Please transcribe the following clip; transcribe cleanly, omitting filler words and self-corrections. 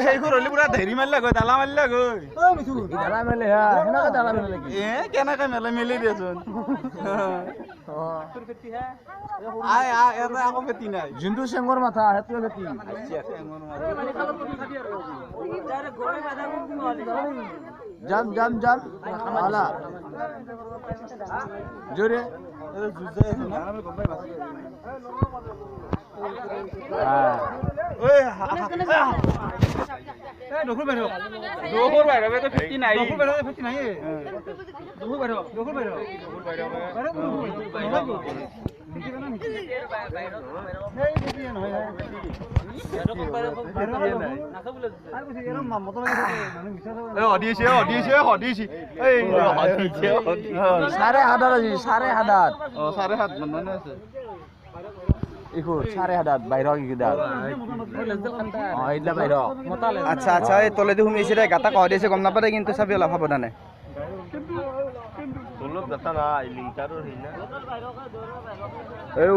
এই ঘৰলি পুৰা ধেৰি মাৰিলে গৈ দালা মাৰিলে গৈ দালা মেলে হা হেনেকে দালা মেলে নেকি কেনেকে মেলে মেলি দেচোন আই আই এটা আকৌ বেটি নাই যোনটো চেঙৰ মাথা হেতুৱে বেটি জাম জাম জাম আলা জোৰে সাড়ে হাজাৰ সাড়ে হাজাৰ চাৰে সাত মানে আছে ইকো সাড়ে হাজার বাইর গিদার এইলা বাইর আচ্ছা আচ্ছা এই তলেদি শুনিছে রে গাটা কহ দিছে গম নাপাতে কিন্তু চাবি অলপ সাৱধানে এই